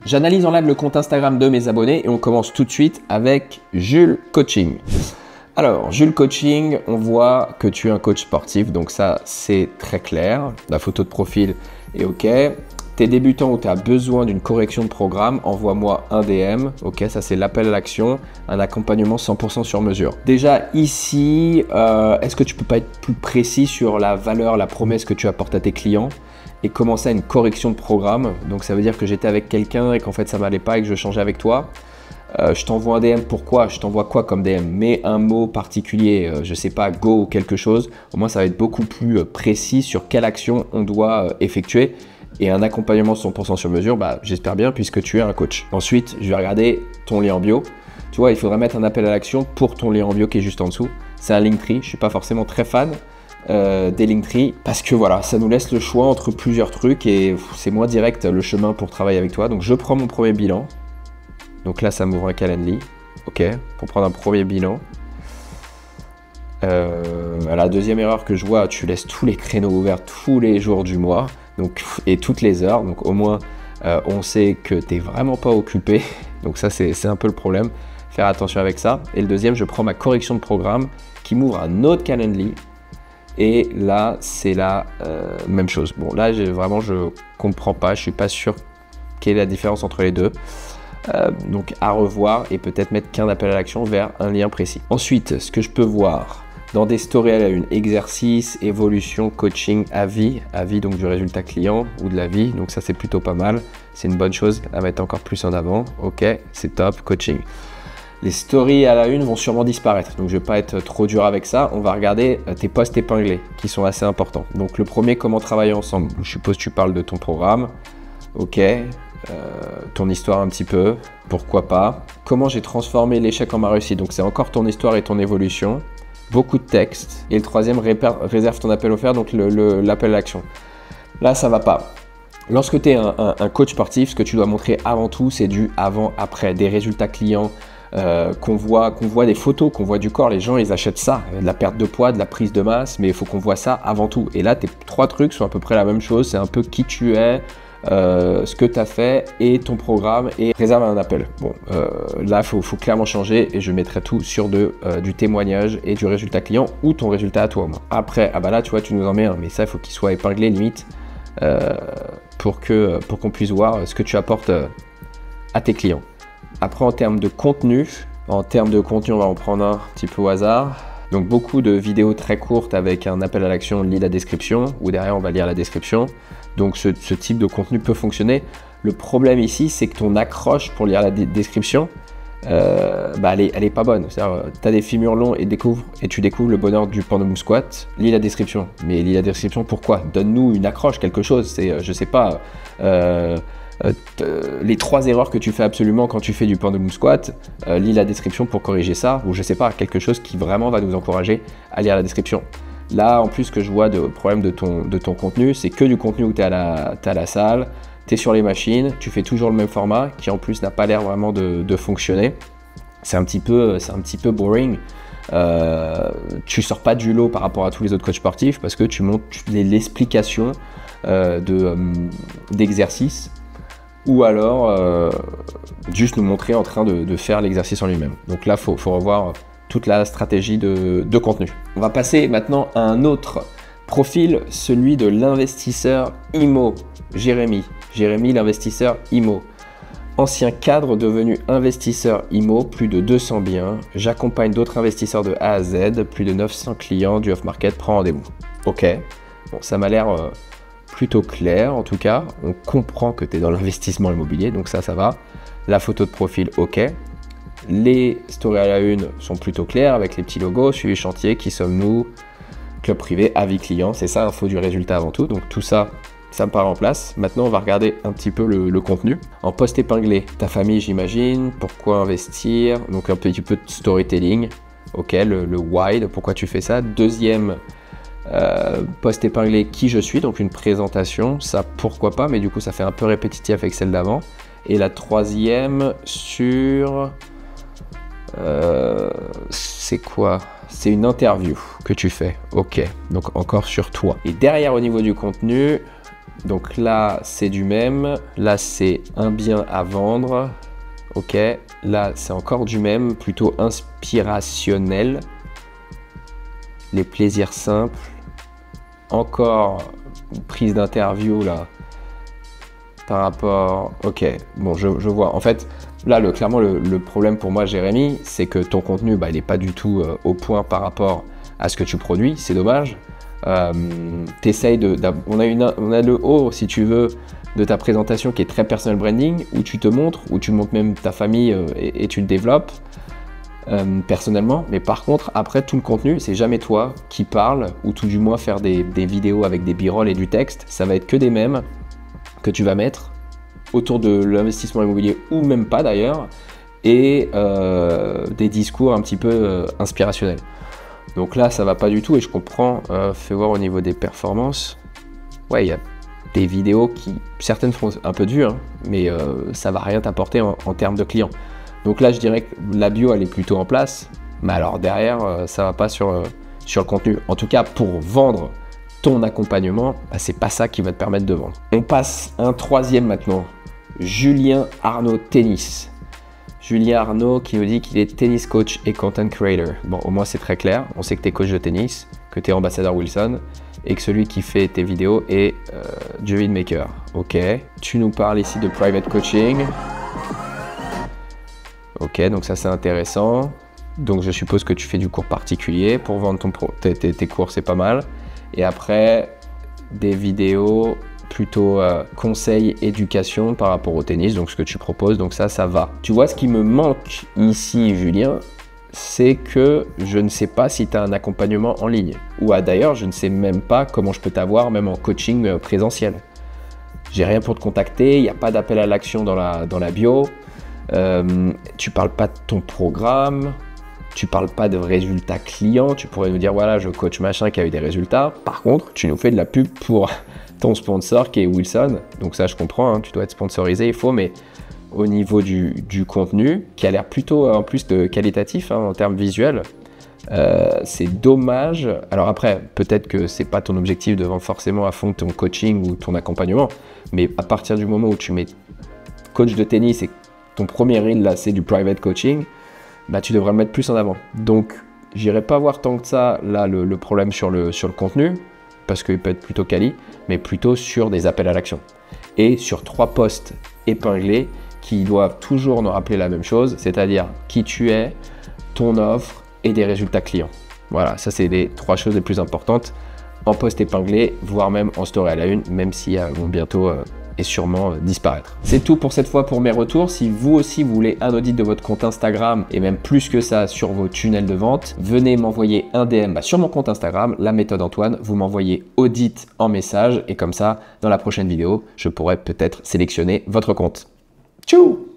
J'analyse en live le compte Instagram de mes abonnés et on commence tout de suite avec Jules Coaching. Alors, Jules Coaching, on voit que tu es un coach sportif, donc ça, c'est très clair. La photo de profil est OK. T'es débutant ou tu as besoin d'une correction de programme, envoie-moi un DM. OK, ça, c'est l'appel à l'action, un accompagnement 100% sur mesure. Déjà, ici, est-ce que tu peux pas être plus précis sur la valeur, la promesse que tu apportes à tes clients et commencer à une correction de programme? Donc, ça veut dire que j'étais avec quelqu'un et qu'en fait, ça m'allait pas et que je changeais avec toi. Je t'envoie un DM, pourquoi? Je t'envoie quoi comme DM? Mets un mot particulier, je sais pas, go ou quelque chose. Au moins, ça va être beaucoup plus précis sur quelle action on doit effectuer. Et un accompagnement 100% sur mesure, j'espère bien puisque tu es un coach. Ensuite, je vais regarder ton lien en bio. Tu vois, il faudrait mettre un appel à l'action pour ton lien en bio qui est juste en dessous. C'est un Linktree, je ne suis pas forcément très fan des Linktree parce que voilà, ça nous laisse le choix entre plusieurs trucs et c'est moins direct le chemin pour travailler avec toi. Donc, je prends mon premier bilan. Donc là, ça m'ouvre un Calendly. OK, pour prendre un premier bilan. La deuxième erreur que je vois, tu laisses tous les créneaux ouverts tous les jours du mois donc, et toutes les heures. Donc au moins, on sait que tu n'es vraiment pas occupé. Donc ça, c'est un peu le problème. Faire attention avec ça. Et le deuxième, je prends ma correction de programme qui m'ouvre un autre Calendly. Et là, c'est la même chose. Bon, là, vraiment, je comprends pas. Je suis pas sûr quelle est la différence entre les deux. Donc à revoir et peut-être mettre qu'un appel à l'action vers un lien précis. Ensuite, ce que je peux voir dans des stories à la une, exercice, évolution, coaching, avis donc du résultat client ou de l'avis, donc ça c'est plutôt pas mal, c'est une bonne chose à mettre encore plus en avant. OK, c'est top, coaching. Les stories à la une vont sûrement disparaître, donc je vais pas être trop dur avec ça. On va regarder tes posts épinglés qui sont assez importants. Donc le premier, comment travailler ensemble. Je suppose que tu parles de ton programme. OK. Ton histoire un petit peu, pourquoi pas. Comment j'ai transformé l'échec en ma réussite. Donc c'est encore ton histoire et ton évolution. Beaucoup de texte. Et le troisième, réserve ton appel offert, donc l'appel à l'action. Là, ça va pas. Lorsque tu es un coach sportif, ce que tu dois montrer avant tout, c'est du avant-après, des résultats clients, qu'on voit des photos, qu'on voit du corps. Les gens, ils achètent ça, de la perte de poids, de la prise de masse, mais il faut qu'on voit ça avant tout. Et là, tes trois trucs sont à peu près la même chose. C'est un peu qui tu es, ce que tu as fait et ton programme et réserve un appel. Bon, là, il faut clairement changer et je mettrai tout sur du témoignage et du résultat client ou ton résultat à toi. Après, là, tu vois, tu nous en mets un, mais ça, il faut qu'il soit épinglé limite pour qu'on puisse voir ce que tu apportes à tes clients. Après, en termes de contenu, on va en prendre un petit peu au hasard. Donc, beaucoup de vidéos très courtes avec un appel à l'action, lis la description, ou derrière, on va lire la description. Donc, ce type de contenu peut fonctionner. Le problème ici, c'est que ton accroche pour lire la description, elle est pas bonne. C'est-à-dire, tu as des fémurs longs et tu découvres le bonheur du pendulum squat, lis la description. Mais lis la description, pourquoi? Donne-nous une accroche, quelque chose. C'est, je sais pas... les 3 erreurs que tu fais absolument quand tu fais du pendulum squat, lis la description pour corriger ça, ou je sais pas, quelque chose qui vraiment va nous encourager à lire la description. Là, en plus, ce que je vois de problème de ton contenu, c'est que du contenu où tu es à la salle, tu es sur les machines, tu fais toujours le même format, qui en plus n'a pas l'air vraiment de fonctionner. C'est un petit peu boring. Tu sors pas du lot par rapport à tous les autres coachs sportifs parce que tu montres l'explication d'exercices. Ou alors juste nous montrer en train de faire l'exercice en lui-même. Donc là, faut revoir toute la stratégie de contenu. On va passer maintenant à un autre profil, celui de l'investisseur IMO, Jérémy, l'investisseur IMO. Ancien cadre devenu investisseur IMO, plus de 200 biens. J'accompagne d'autres investisseurs de A à Z, plus de 900 clients du off-market, prends rendez-vous. OK, bon, ça m'a l'air... plutôt clair en tout cas, on comprend que tu es dans l'investissement immobilier, donc ça va. La photo de profil, OK. Les stories à la une sont plutôt claires avec les petits logos, suivi chantier, qui sommes-nous, club privé, avis client, c'est ça, info du résultat avant tout. Donc tout ça, ça me paraît en place. Maintenant, on va regarder un petit peu le contenu. En post épinglé, ta famille, j'imagine, pourquoi investir, donc un petit peu de storytelling, OK, le why, pourquoi tu fais ça. Deuxième, post épinglé, qui je suis, donc une présentation, ça pourquoi pas, mais du coup ça fait un peu répétitif avec celle d'avant. Et la troisième sur c'est quoi? C'est une interview que tu fais, OK, donc encore sur toi. Et derrière, au niveau du contenu, Donc là, c'est du même. Là, c'est un bien à vendre. Ok. Là, c'est encore du même, plutôt inspirationnel. Les plaisirs simples. Encore une prise d'interview là. Par rapport... Ok, bon, je vois. En fait, là, clairement, le problème pour moi, Jérémy, c'est que ton contenu, il n'est pas du tout au point par rapport à ce que tu produis. C'est dommage. T'essayes on a le haut, si tu veux, de ta présentation qui est très personal branding, où tu te montres, où tu montres même ta famille et tu le développes personnellement. Mais par contre, après, tout le contenu, c'est jamais toi qui parle, ou tout du moins faire des vidéos avec des b-rolls et du texte. Ça va être que des mèmes que tu vas mettre autour de l'investissement immobilier, ou même pas d'ailleurs, et des discours un petit peu inspirationnels. Donc là, ça va pas du tout et je comprends. Fais voir au niveau des performances. Ouais, il y a des vidéos qui, certaines font un peu dur, hein, mais ça va rien t'apporter en termes de clients. Donc là, je dirais que la bio, elle est plutôt en place. Mais alors derrière, ça va pas sur le contenu. En tout cas, pour vendre ton accompagnement, bah, c'est pas ça qui va te permettre de vendre. On passe à un troisième maintenant. Julien Arnaud Tennis. Julien Arnaud qui nous dit qu'il est tennis coach et content creator. Bon, au moins c'est très clair. On sait que tu es coach de tennis, que tu es ambassadeur Wilson et que celui qui fait tes vidéos est David Maker. Ok. Tu nous parles ici de private coaching. Ok, donc ça c'est intéressant. Donc je suppose que tu fais du cours particulier pour vendre tes cours, c'est pas mal. Et après, des vidéos plutôt conseils, éducation par rapport au tennis, donc ce que tu proposes, donc ça va. Tu vois, ce qui me manque ici, Julien, c'est que je ne sais pas si tu as un accompagnement en ligne. Ou d'ailleurs, je ne sais même pas comment je peux t'avoir, même en coaching présentiel. J'ai rien pour te contacter, il n'y a pas d'appel à l'action dans la bio. Tu parles pas de ton programme, tu parles pas de résultats clients. Tu pourrais nous dire, voilà, je coach machin qui a eu des résultats. Par contre, tu nous fais de la pub pour ton sponsor qui est Wilson, donc ça je comprends, hein, tu dois être sponsorisé, il faut, mais au niveau du contenu, qui a l'air plutôt en plus de qualitatif hein, en termes visuels, c'est dommage. Alors après, peut-être que c'est pas ton objectif de vendre forcément à fond ton coaching ou ton accompagnement, mais à partir du moment où tu mets coach de tennis et ton premier reel là c'est du private coaching, bah tu devrais le mettre plus en avant. Donc j'irai pas voir tant que ça là le problème sur le contenu, parce qu'il peut être plutôt quali, mais plutôt sur des appels à l'action. Et sur 3 posts épinglés qui doivent toujours nous rappeler la même chose, c'est-à-dire qui tu es, ton offre et des résultats clients. Voilà, ça c'est les 3 choses les plus importantes en post épinglé, voire même en story à la une, même si elles vont bientôt et sûrement disparaître. C'est tout pour cette fois pour mes retours. Si vous aussi vous voulez un audit de votre compte Instagram et même plus que ça sur vos tunnels de vente, venez m'envoyer un DM sur mon compte Instagram, la méthode Antoine. Vous m'envoyez audit en message et comme ça, dans la prochaine vidéo, je pourrai peut-être sélectionner votre compte. Tchou!